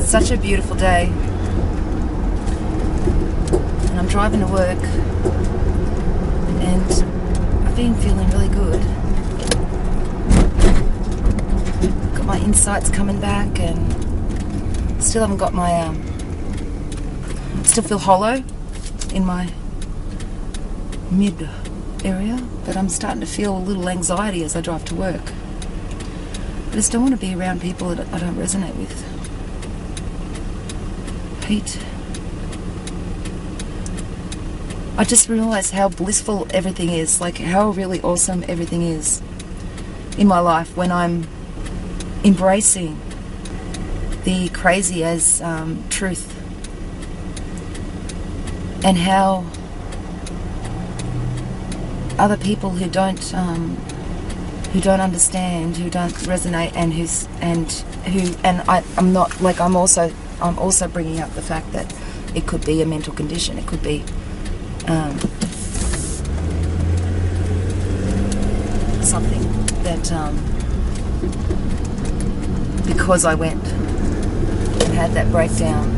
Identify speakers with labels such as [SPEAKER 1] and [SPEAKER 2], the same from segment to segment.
[SPEAKER 1] such a beautiful day, and I'm driving to work, and I've been feeling really good. Got my insights coming back, and still haven't got my still feel hollow in my mid area, but I'm starting to feel a little anxiety as I drive to work. I just don't want to be around people that I don't resonate with. Pete, I just realised how blissful everything is, like how really awesome everything is in my life when I'm embracing the crazy as truth, and how other people who don't understand, who don't resonate, I'm also bringing up the fact that it could be a mental condition. It could be something that because I went and had that breakdown,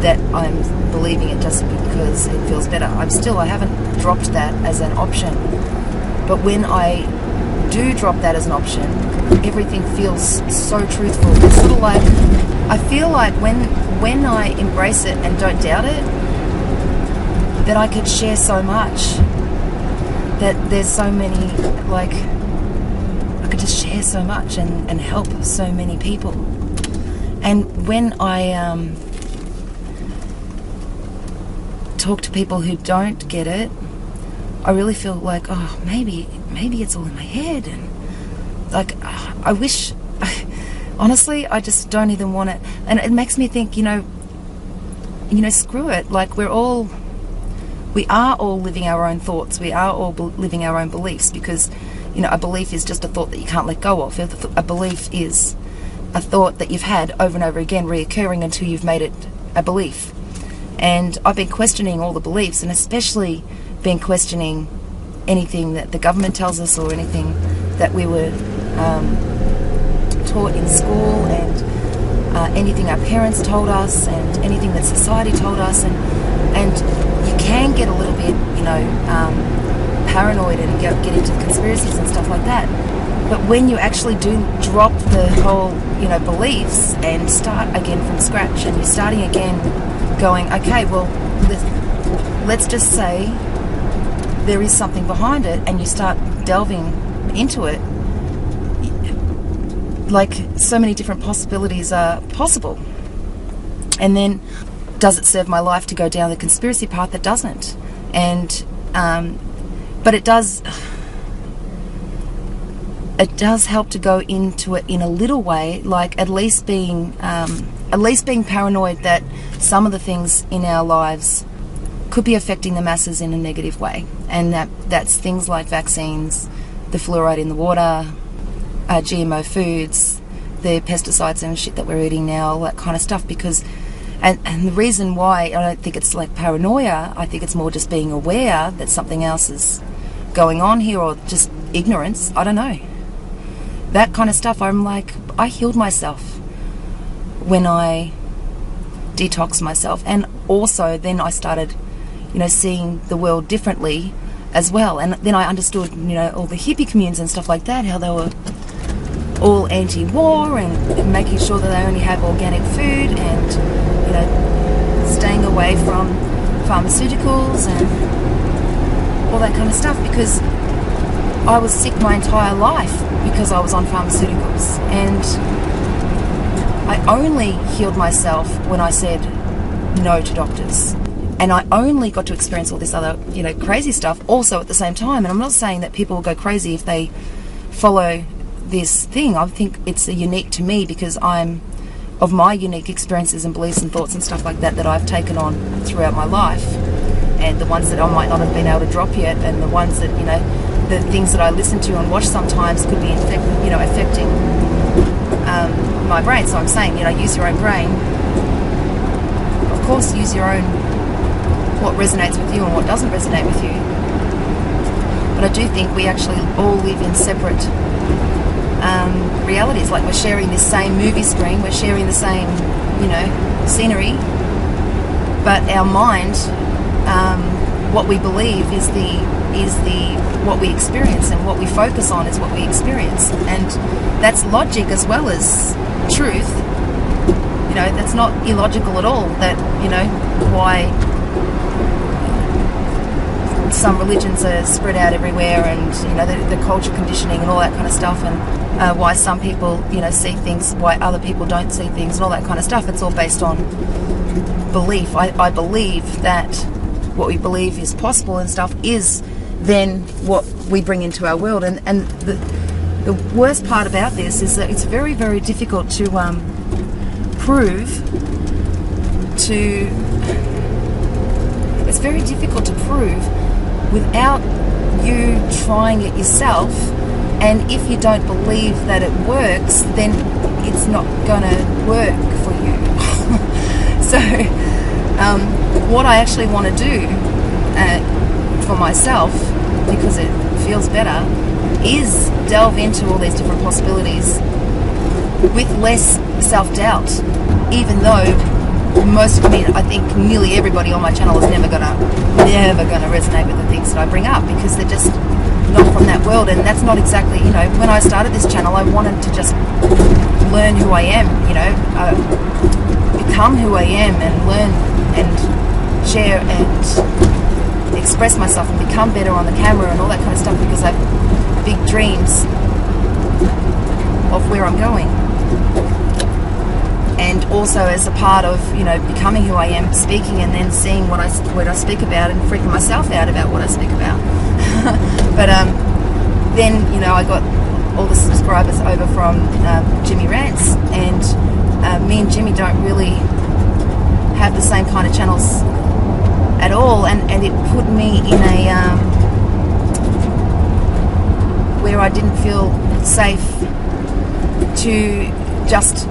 [SPEAKER 1] that I'm believing it just because it feels better. I haven't dropped that as an option. But when I do drop that as an option, everything feels so truthful. It's sort of like, I feel like when I embrace it and don't doubt it, that I could share so much. That there's so many, like, I could just share so much and help so many people. And when I talk to people who don't get it, I really feel like, oh, maybe it's all in my head, and like, I wish, honestly, I just don't even want it. And it makes me think, screw it. Like, we are all living our own thoughts. We are all living our own beliefs, because, a belief is just a thought that you can't let go of. A belief is a thought that you've had over and over again, reoccurring until you've made it a belief. And I've been questioning all the beliefs, and especially been questioning anything that the government tells us, or anything that we were taught in school, and anything our parents told us, and anything that society told us, and you can get a little bit, paranoid and get into conspiracies and stuff like that. But when you actually do drop the whole, beliefs and start again from scratch, and you're starting again, going, okay, well, let's just say there is something behind it, and you start delving into it, like, so many different possibilities are possible. And then, does it serve my life to go down the conspiracy path? That doesn't. And but it does help to go into it in a little way, like at least being paranoid that some of the things in our lives could be affecting the masses in a negative way, and that's things like vaccines, the fluoride in the water, GMO foods, the pesticides and shit that we're eating now, all that kind of stuff. Because and the reason why I don't think it's like paranoia, I think it's more just being aware that something else is going on here, or just ignorance. I don't know, that kind of stuff. I'm like, I healed myself when I detoxed myself, and also then I started seeing the world differently as well. And then I understood, all the hippie communes and stuff like that, how they were all anti-war and making sure that they only have organic food, and staying away from pharmaceuticals and all that kind of stuff, because I was sick my entire life because I was on pharmaceuticals. And I only healed myself when I said no to doctors. And I only got to experience all this other, crazy stuff also at the same time. And I'm not saying that people will go crazy if they follow this thing. I think it's unique to me, because I'm of my unique experiences and beliefs and thoughts and stuff like that I've taken on throughout my life, and the ones that I might not have been able to drop yet, and the ones that, the things that I listen to and watch sometimes could be affecting my brain. So I'm saying, use your own brain. Of course, use your own, what resonates with you and what doesn't resonate with you. But I do think we actually all live in separate realities. Like, we're sharing this same movie screen, we're sharing the same, scenery, but our mind, what we believe is what we experience, and what we focus on is what we experience, and that's logic as well as truth. That's not illogical at all. That why some religions are spread out everywhere, and the culture conditioning and all that kind of stuff, and why some people see things, why other people don't see things, and all that kind of stuff. It's all based on belief. I believe that what we believe is possible and stuff is then what we bring into our world. And the worst part about this is that it's very, very difficult to prove without you trying it yourself. And if you don't believe that it works, then it's not gonna work for you. So what I actually want to do for myself, because it feels better, is delve into all these different possibilities with less self-doubt, even though I think nearly everybody on my channel is never gonna resonate with the things that I bring up, because they're just not from that world. And that's not exactly, when I started this channel, I wanted to just learn who I am, become who I am, and learn and share and express myself and become better on the camera and all that kind of stuff, because I have big dreams of where I'm going. And also as a part of, becoming who I am, speaking and then seeing what I speak about and freaking myself out about what I speak about. But then, I got all the subscribers over from Jimmy Rants, and me and Jimmy don't really have the same kind of channels at all, and it put me in a where I didn't feel safe to just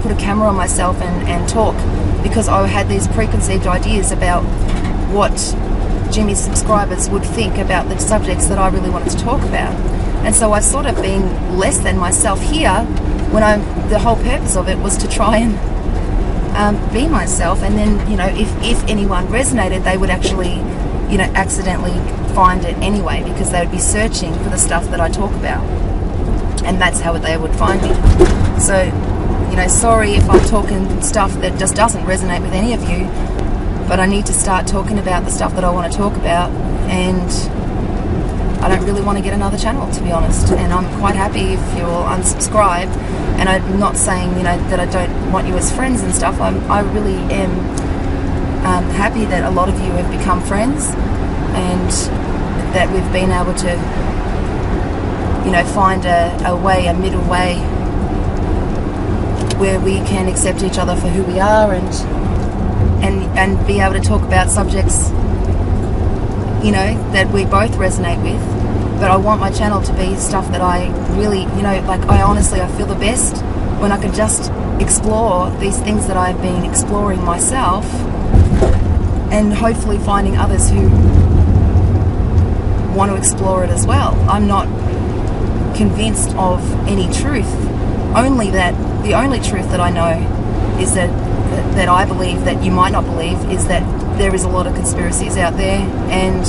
[SPEAKER 1] put a camera on myself and talk, because I had these preconceived ideas about what Jimmy's subscribers would think about the subjects that I really wanted to talk about. And so I sort of been less than myself here, when the whole purpose of it was to try and be myself. And then, if anyone resonated, they would actually, accidentally find it anyway, because they would be searching for the stuff that I talk about. And that's how they would find me. So, sorry if I'm talking stuff that just doesn't resonate with any of you, but I need to start talking about the stuff that I want to talk about, and I don't really want to get another channel, to be honest. And I'm quite happy if you're unsubscribed, and I'm not saying, that I don't want you as friends and stuff. I really am happy that a lot of you have become friends, and that we've been able to, find a middle way where we can accept each other for who we are, and be able to talk about subjects, that we both resonate with. But I want my channel to be stuff that I really, I feel the best when I can just explore these things that I've been exploring myself, and hopefully finding others who want to explore it as well. I'm not convinced of any truth, only that the only truth that I know is that I believe, that you might not believe, is that there is a lot of conspiracies out there, and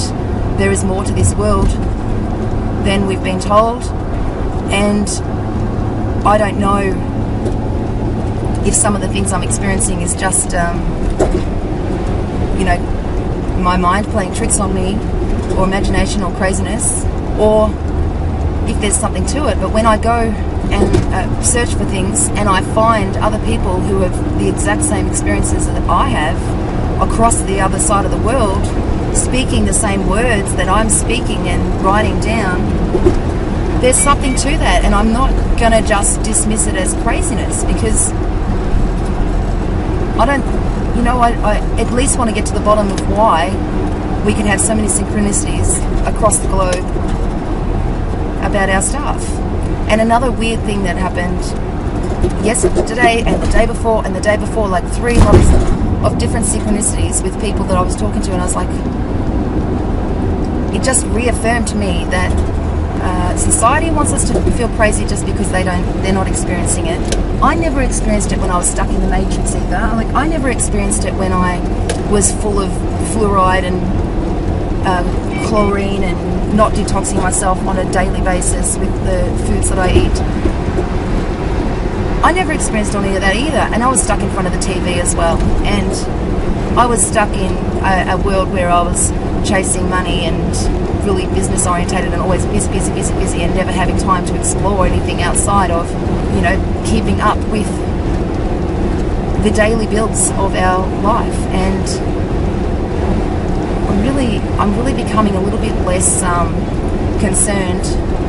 [SPEAKER 1] there is more to this world than we've been told. And I don't know if some of the things I'm experiencing is just my mind playing tricks on me, or imagination, or craziness, or if there's something to it. But when I go and search for things, and I find other people who have the exact same experiences that I have across the other side of the world, speaking the same words that I'm speaking and writing down, there's something to that. And I'm not going to just dismiss it as craziness, because I don't, I at least want to get to the bottom of why we can have so many synchronicities across the globe about our stuff. And another weird thing that happened yesterday and the day before and the day before, like 3 lots of different synchronicities with people that I was talking to, and I was like, it just reaffirmed to me that society wants us to feel crazy just because they're not experiencing it. I never experienced it when I was stuck in the matrix either. Like, I never experienced it when I was full of fluoride and chlorine and not detoxing myself on a daily basis with the foods that I eat. I never experienced any of that either, and I was stuck in front of the TV as well, and I was stuck in a world where I was chasing money and really business orientated and always busy and never having time to explore anything outside of, you know, keeping up with the daily bills of our life. And I'm really becoming a little bit less concerned,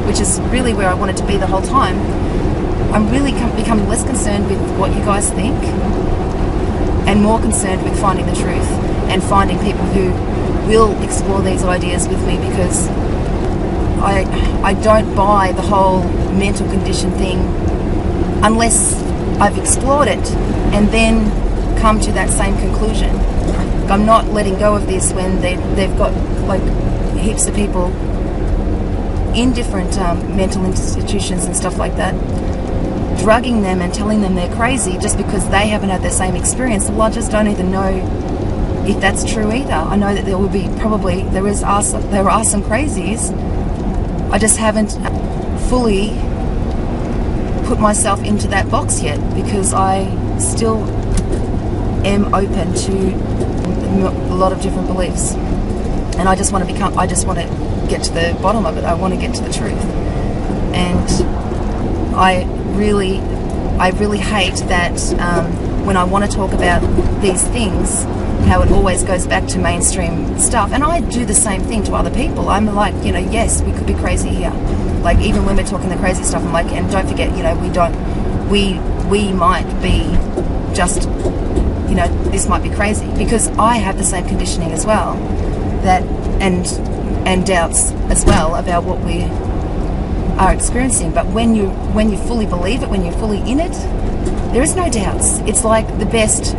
[SPEAKER 1] which is really where I wanted to be the whole time. I'm really becoming less concerned with what you guys think and more concerned with finding the truth and finding people who will explore these ideas with me, because I don't buy the whole mental condition thing unless I've explored it and then come to that same conclusion. I'm not letting go of this when they've got like heaps of people in different mental institutions and stuff like that, drugging them and telling them they're crazy just because they haven't had the same experience. Well, I just don't even know if that's true either. I know that there will be there are some crazies. I just haven't fully put myself into that box yet, because I still am open to a lot of different beliefs, and I just want to get to the bottom of it. I want to get to the truth. And I really hate that when I want to talk about these things, how it always goes back to mainstream stuff. And I do the same thing to other people. I'm like, you know, yes, we could be crazy here. Like, even when we're talking the crazy stuff, I'm like, and don't forget, you know, we might be just, you know, this might be crazy, because I have the same conditioning as well, that and doubts as well about what we are experiencing. But when you fully believe it, when you're fully in it, there is no doubts. It's like the best,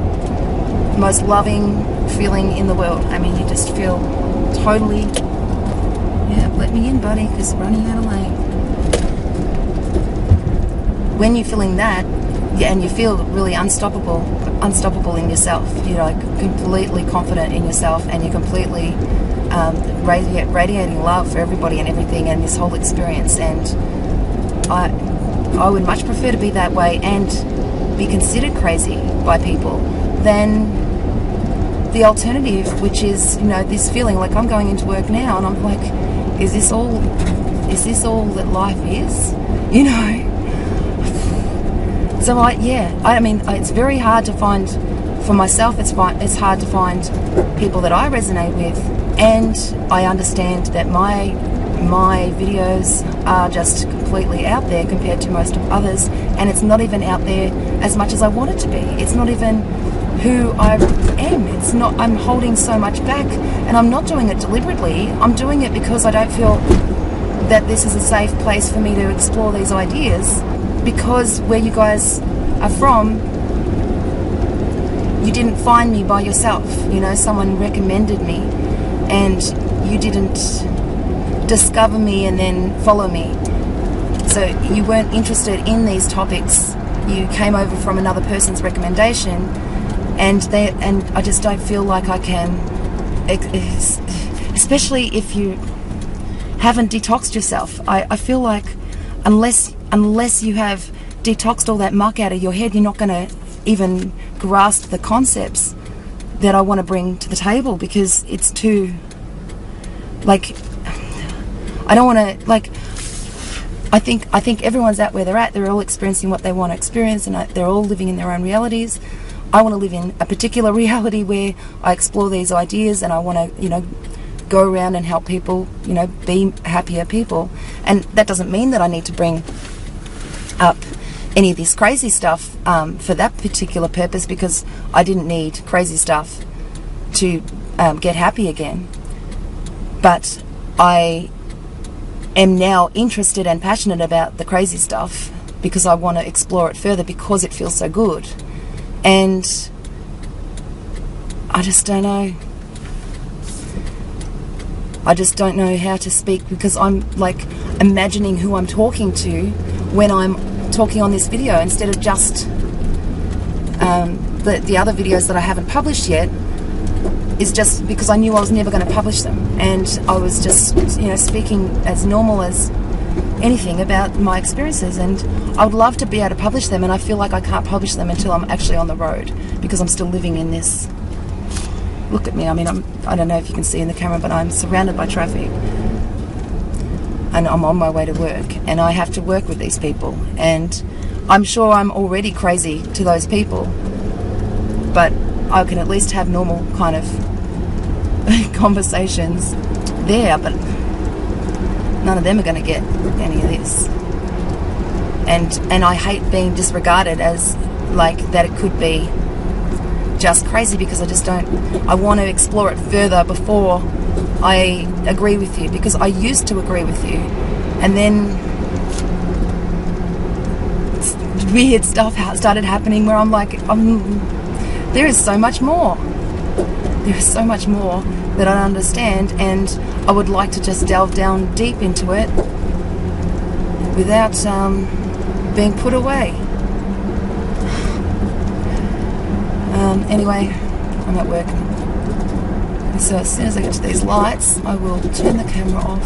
[SPEAKER 1] most loving feeling in the world. I mean, you just feel totally, yeah, let me in, buddy, because running out of lane. When you're feeling that, yeah, and you feel really unstoppable in yourself, you're like completely confident in yourself, and you're completely radiating love for everybody and everything and this whole experience. And I would much prefer to be that way and be considered crazy by people than the alternative, which is, you know, this feeling like I'm going into work now and I'm like, is this all that life is? You know? So I mean, it's very hard to find, for myself, it's hard to find people that I resonate with, and I understand that my videos are just completely out there compared to most of others, and it's not even out there as much as I want it to be. It's not even who I am. It's not, I'm holding so much back, and I'm not doing it deliberately. I'm doing it because I don't feel that this is a safe place for me to explore these ideas, because where you guys are from, you didn't find me by yourself. You know, someone recommended me, and you didn't discover me and then follow me. So you weren't interested in these topics. You came over from another person's recommendation, and I just don't feel like I can, especially if you haven't detoxed yourself. I feel like unless you have detoxed all that muck out of your head, you're not going to even grasp the concepts that I want to bring to the table, because it's too, like, I don't want to, like, I think everyone's at where they're at. They're all experiencing what they want to experience, and they're all living in their own realities. I want to live in a particular reality where I explore these ideas, and I want to, you know, go around and help people, you know, be happier people. And that doesn't mean that I need to bring up any of this crazy stuff for that particular purpose, because I didn't need crazy stuff to get happy again. But I am now interested and passionate about the crazy stuff because I want to explore it further, because it feels so good. And I just don't know. I just don't know how to speak, because I'm like, imagining who I'm talking to when I'm talking on this video, instead of just the other videos that I haven't published yet, is just because I knew I was never going to publish them, and I was just, you know, speaking as normal as anything about my experiences. And I would love to be able to publish them, and I feel like I can't publish them until I'm actually on the road, because I'm still living in this. Look at me. I mean, I don't know if you can see in the camera, but I'm surrounded by traffic, and I'm on my way to work, and I have to work with these people, and I'm sure I'm already crazy to those people, but I can at least have normal kind of conversations there, but none of them are going to get any of this. And I hate being disregarded as like that it could be just crazy, because I just don't, I want to explore it further before I agree with you, because I used to agree with you, and then weird stuff started happening where I'm like, there is so much more. There is so much more that I don't understand, and I would like to just delve down deep into it without being put away. Anyway, I'm at work. So as soon as I get to these lights, I will turn the camera off.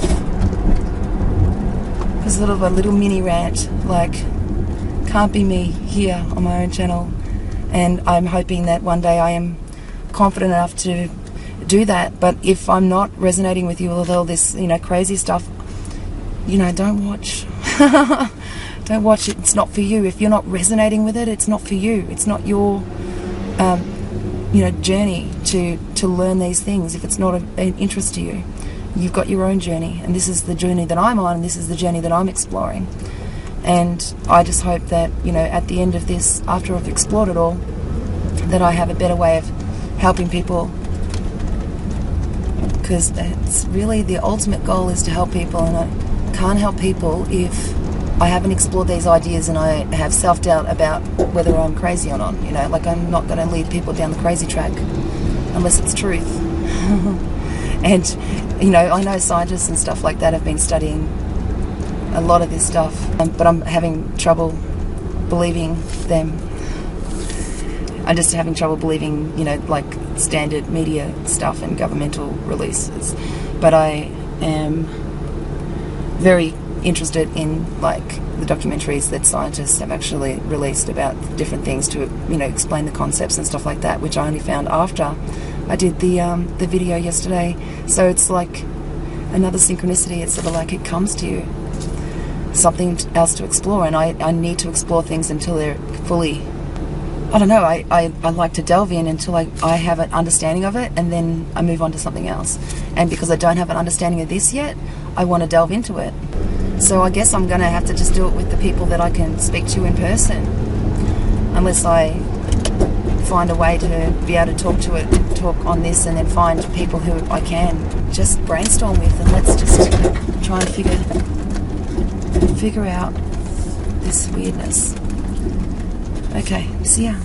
[SPEAKER 1] There's a little mini rant, like, can't be me here on my own channel. And I'm hoping that one day I am confident enough to do that. But if I'm not resonating with you with all this, you know, crazy stuff, you know, don't watch. Don't watch it. It's not for you. If you're not resonating with it, it's not for you. It's not your, you know, journey to learn these things. If it's not an interest to you, you've got your own journey, and this is the journey that I'm on, and this is the journey that I'm exploring. And I just hope that, you know, at the end of this, after I've explored it all, that I have a better way of helping people, because it's really the ultimate goal is to help people, and I can't help people if I haven't explored these ideas and I have self-doubt about whether I'm crazy or not. You know, like, I'm not going to lead people down the crazy track unless it's truth. And, you know, I know scientists and stuff like that have been studying a lot of this stuff, but I'm having trouble believing them. I'm just having trouble believing, you know, like standard media stuff and governmental releases. But I am very interested in, like, the documentaries that scientists have actually released about different things to, you know, explain the concepts and stuff like that, which I only found after I did the video yesterday. So it's like another synchronicity. It's sort of like it comes to you, something else to explore, and I need to explore things until they're fully, I don't know, I like to delve in until I have an understanding of it, and then I move on to something else. And because I don't have an understanding of this yet, I want to delve into it. So I guess I'm going to have to just do it with the people that I can speak to in person, unless I find a way to be able to talk on this, and then find people who I can just brainstorm with, and let's just try and figure out this weirdness. Okay, see ya.